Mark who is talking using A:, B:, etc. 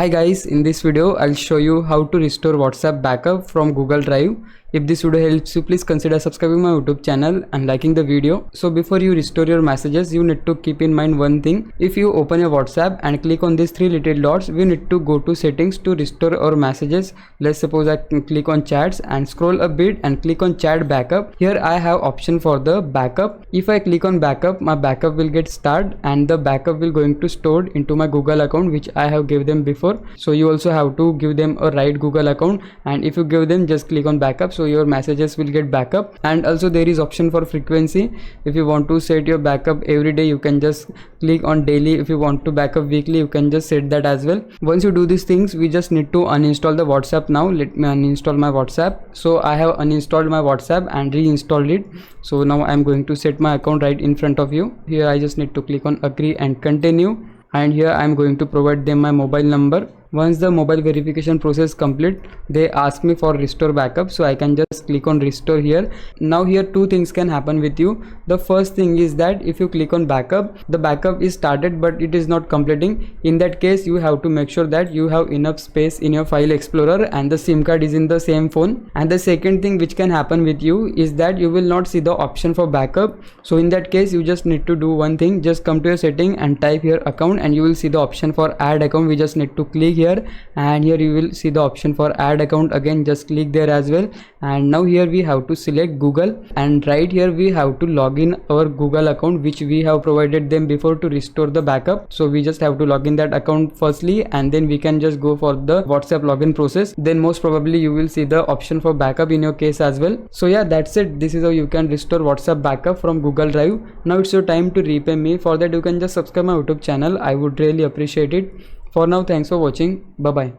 A: Hi guys, in this video I'll show you how to restore WhatsApp backup from Google Drive. If this video helps you, please consider subscribing my YouTube channel and liking the video. So before you restore your messages, you need to keep in mind one thing. If you open your WhatsApp and click on these three little dots, we need to go to settings to restore our messages. Let's suppose I click on chats and scroll a bit and click on chat backup. Here I have option for the backup. If I click on backup, my backup will get started and the backup will going to stored into my Google account which I have given them before. So you also have to give them a right Google account, and if you give them, just click on backup, so your messages will get backup. And also there is option for frequency. If you want to set your backup every day, you can just click on daily. If you want to backup weekly, you can just set that as well. Once you do these things, we just need to uninstall the WhatsApp. Now let me uninstall my WhatsApp. So I have uninstalled my WhatsApp and reinstalled it. So now I'm going to set my account right in front of you. Here I just need to click on agree and continue, and here I'm going to provide them my mobile number. Once the mobile verification process complete, they ask me for restore backup, so I can just click on restore here. Now here two things can happen with you. The first thing is that if you click on backup, the backup is started but it is not completing. In that case, you have to make sure that you have enough space in your file explorer and the SIM card is in the same phone. And the second thing which can happen with you is that you will not see the option for backup. So in that case, you just need to do one thing. Just come to your setting and type here account, and you will see the option for add account. We just need to click here, and here you will see the option for add account. Again, just click there as well. And now here we have to select Google, and right here we have to log in our Google account which we have provided them before to restore the backup. So we just have to log in that account firstly, and then we can just go for the WhatsApp login process. Then most probably you will see the option for backup in your case as well. So yeah, that's it. This is how you can restore WhatsApp backup from Google Drive. Now it's your time to repay me. For that, you can just subscribe my YouTube channel. I would really appreciate it. For now, thanks for watching. Bye bye.